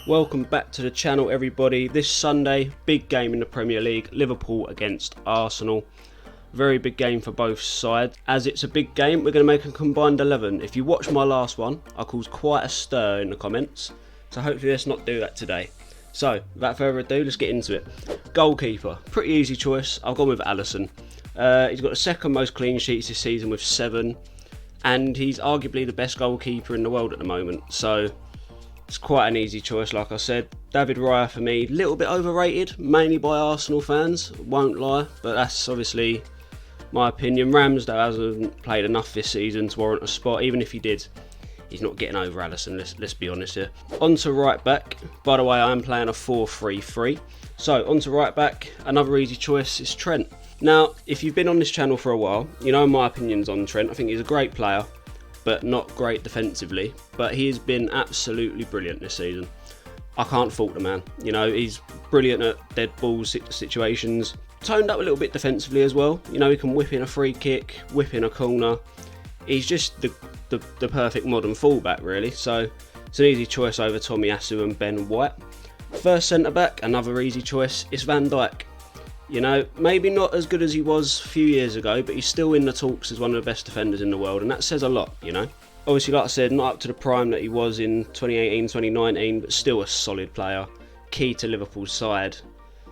Welcome back to the channel, everybody. This Sunday, big game in the Premier League, Liverpool against Arsenal. Very big game for both sides. As it's a big game, we're going to make a combined 11. If you watched my last one, I caused quite a stir in the comments, so hopefully let's not do that today. So, without further ado, let's get into it. Goalkeeper, pretty easy choice. I've gone with Alisson. He's got the second most clean sheets this season with 7, and he's arguably the best goalkeeper in the world at the moment, so it's quite an easy choice. Like I said, David Raya for me, a little bit overrated, mainly by Arsenal fans, won't lie, but that's obviously my opinion. Ramsdale hasn't played enough this season to warrant a spot. Even if he did, he's not getting over Alisson, let's be honest here. On to right back. By the way, I am playing a 4-3-3. So, on to right back, another easy choice is Trent. Now, if you've been on this channel for a while, you know my opinions on Trent. I think he's a great player, but not great defensively. But he has been absolutely brilliant this season. I can't fault the man. You know, he's brilliant at dead ball situations. Toned up a little bit defensively as well. You know, he can whip in a free kick, whip in a corner. He's just the perfect modern fullback, really. So it's an easy choice over Tomiyasu and Ben White. First centre back, another easy choice, is Van Dijk. You know, maybe not as good as he was a few years ago, but he's still in the talks as one of the best defenders in the world, and that says a lot, you know. Obviously, like I said, not up to the prime that he was in 2018, 2019, but still a solid player, key to Liverpool's side.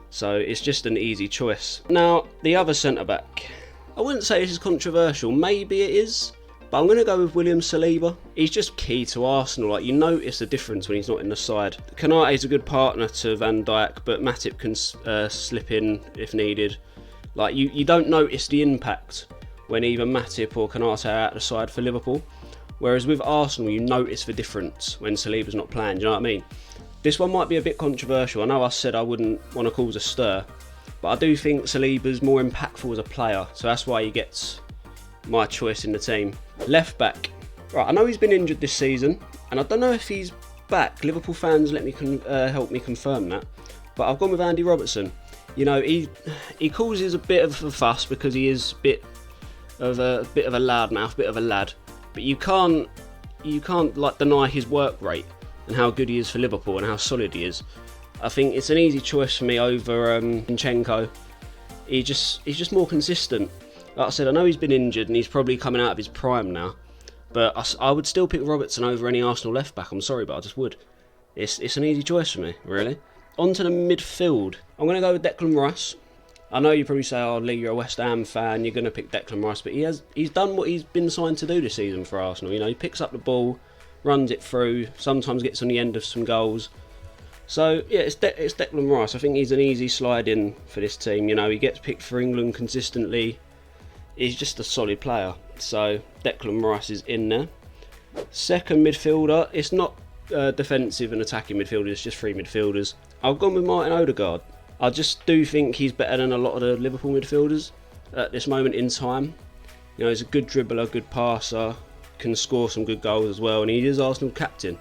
So it's just an easy choice. Now, the other centre-back, I wouldn't say this is controversial, maybe it is, but I'm going to go with William Saliba. He's just key to Arsenal. Like, you notice the difference when he's not in the side. Konate's a good partner to Van Dijk, but Matip can slip in if needed. Like, you don't notice the impact when either Matip or Konate are out the side for Liverpool. Whereas with Arsenal, you notice the difference when Saliba's not playing. Do you know what I mean? This one might be a bit controversial. I know I said I wouldn't want to cause a stir, but I do think Saliba's more impactful as a player, so that's why he gets my choice in the team. Left back. Right, I know he's been injured this season, and I don't know if he's back. Liverpool fans let me help me confirm that, but I've gone with Andy Robertson. You know, he causes a bit of a fuss because he is a bit of a loudmouth, bit of a lad, but you can't like deny his work rate and how good he is for Liverpool and how solid he is. I think it's an easy choice for me over Zinchenko. He's just more consistent. Like I said, I know he's been injured and he's probably coming out of his prime now, but I would still pick Robertson over any Arsenal left back. I'm sorry, but I just would. It's an easy choice for me, really. On to the midfield. I'm going to go with Declan Rice. I know you probably say, oh Lee, you're a West Ham fan, you're going to pick Declan Rice, but he's done what he's been signed to do this season for Arsenal. You know, he picks up the ball, runs it through, sometimes gets on the end of some goals. So yeah, it's Declan Rice. I think he's an easy slide in for this team. You know, he gets picked for England consistently. He's just a solid player. So Declan Rice is in there. Second midfielder, it's not defensive and attacking midfielders, it's just three midfielders. I've gone with Martin Odegaard. I just do think he's better than a lot of the Liverpool midfielders at this moment in time. You know, he's a good dribbler, good passer, can score some good goals as well, and he is Arsenal captain.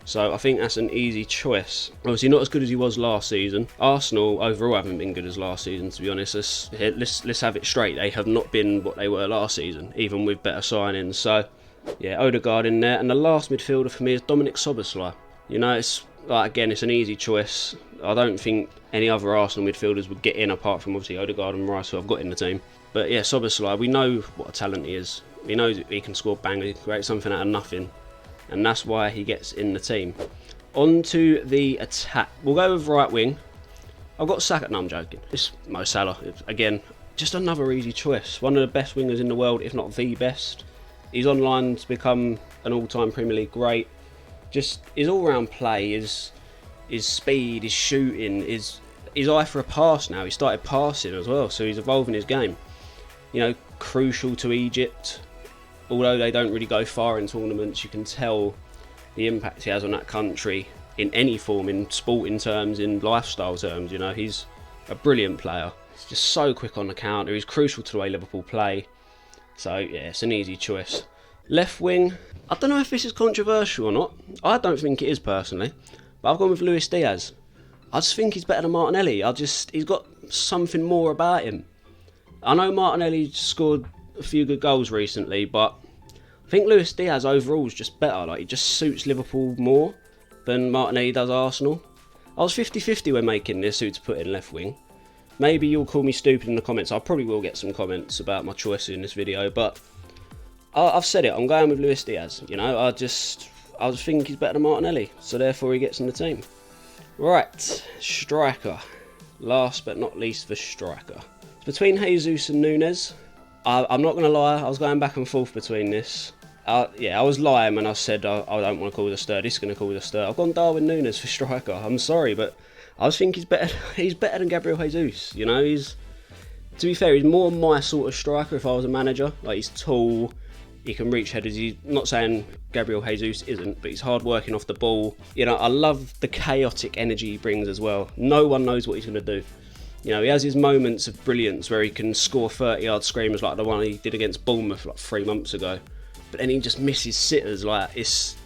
So I think that's an easy choice. Obviously not as good as he was last season. Arsenal overall haven't been good as last season, to be honest. Let's have it straight. They have not been what they were last season, even with better signings. So yeah, Odegaard in there. And the last midfielder for me is Dominic Szoboszlai. You know, it's like, again, it's an easy choice. I don't think any other Arsenal midfielders would get in apart from obviously Odegaard and Rice, who I've got in the team. But yeah, Szoboszlai, we know what a talent he is. We know he can score bangers, he can create something out of nothing. And that's why he gets in the team. On to the attack. We'll go with right wing. I've got Saka. No, I'm joking. It's Mo Salah. Again, just another easy choice. One of the best wingers in the world, if not the best. He's on line to become an all-time Premier League great. Just his all-round play, his speed, his shooting, his eye for a pass now. He started passing as well, so he's evolving his game. You know, crucial to Egypt. Although they don't really go far in tournaments, you can tell the impact he has on that country in any form, in sporting terms, in lifestyle terms. You know, he's a brilliant player. He's just so quick on the counter. He's crucial to the way Liverpool play. So yeah, it's an easy choice. Left wing, I don't know if this is controversial or not. I don't think it is personally, but I've gone with Luis Diaz. I just think he's better than Martinelli. He's got something more about him. I know Martinelli scored a few good goals recently, but I think Luis Diaz overall is just better. Like, he just suits Liverpool more than Martinelli does Arsenal. I was 50-50 when making this who to put in left wing. Maybe you'll call me stupid in the comments. I probably will get some comments about my choices in this video, but I've said it. I'm going with Luis Diaz. You know, I just think he's better than Martinelli, so therefore he gets in the team. Right, striker. Last but not least for striker. It's between Jesus and Nunes. I'm not going to lie, I was going back and forth between this. Yeah, I was lying when I said I don't want to call it a stir. This is going to call it a stir. I've gone Darwin Nunes for striker. I'm sorry, but I just think he's better. He's better than Gabriel Jesus. You know, to be fair, he's more my sort of striker if I was a manager. Like, he's tall, he can reach headers. He's not saying Gabriel Jesus isn't, but he's hard working off the ball. You know, I love the chaotic energy he brings as well. No one knows what he's going to do. You know, he has his moments of brilliance where he can score 30-yard screamers like the one he did against Bournemouth like 3 months ago. But then he just misses sitters. Like, it's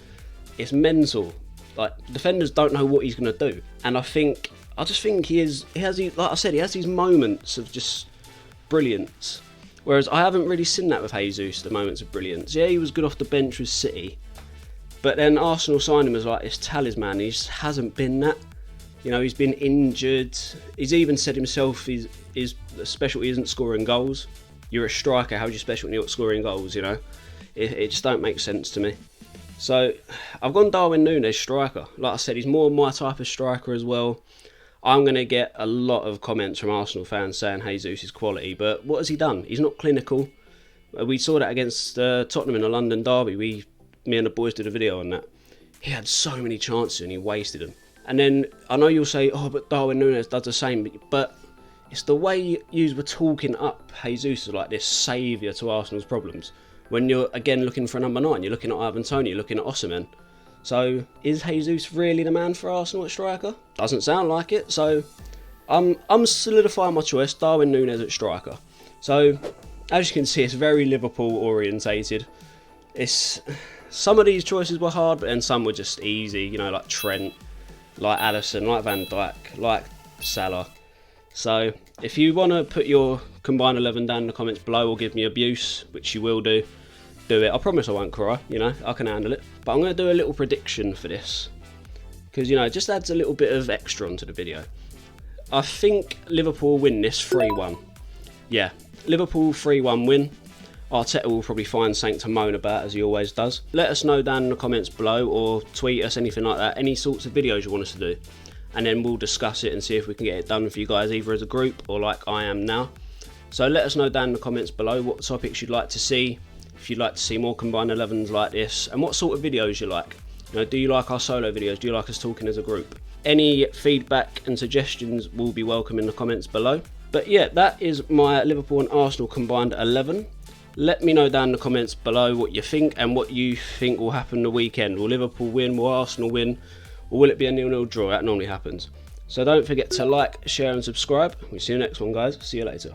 mental. Like, defenders don't know what he's going to do. And I just think he has, like I said, he has these moments of just brilliance. Whereas I haven't really seen that with Jesus, the moments of brilliance. Yeah, he was good off the bench with City. But then Arsenal signed him as like this talisman. He just hasn't been that. You know, he's been injured. He's even said himself his specialty isn't scoring goals. You're a striker, how's your specialty when you're not scoring goals, you know? It just don't make sense to me. So I've gone Darwin Nunes striker. Like I said, he's more my type of striker as well. I'm going to get a lot of comments from Arsenal fans saying Jesus is quality, but what has he done? He's not clinical. We saw that against Tottenham in the London derby. Me and the boys did a video on that. He had so many chances and he wasted them. And then I know you'll say, oh, but Darwin Nunes does the same, but it's the way you were talking up Jesus as like this saviour to Arsenal's problems. When you're, again, looking for a number 9, you're looking at Ivan Toney, you're looking at Osimhen. So, is Jesus really the man for Arsenal at striker? Doesn't sound like it, so I'm solidifying my choice, Darwin Nunes at striker. So, as you can see, it's very Liverpool orientated. Some of these choices were hard, but then some were just easy, you know, like Trent, like Alisson, like Van Dijk, like Salah. So, if you want to put your combined 11 down in the comments below or give me abuse, which you will do it. I promise I won't cry, you know, I can handle it. But I'm going to do a little prediction for this, because, you know, it just adds a little bit of extra onto the video. I think Liverpool win this 3-1. Yeah, Liverpool 3-1 win. Arteta will probably find something to moan about, as he always does. Let us know down in the comments below, or tweet us, anything like that, any sorts of videos you want us to do. And then we'll discuss it and see if we can get it done for you guys, either as a group or like I am now. So let us know down in the comments below what topics you'd like to see, if you'd like to see more combined 11s like this, and what sort of videos you like. You know, do you like our solo videos? Do you like us talking as a group? Any feedback and suggestions will be welcome in the comments below. But yeah, that is my Liverpool and Arsenal combined 11. Let me know down in the comments below what you think and what you think will happen the weekend. Will Liverpool win? Will Arsenal win? Or will it be a 0-0 draw? That normally happens. So don't forget to like, share and subscribe. We'll see you next one, guys. See you later.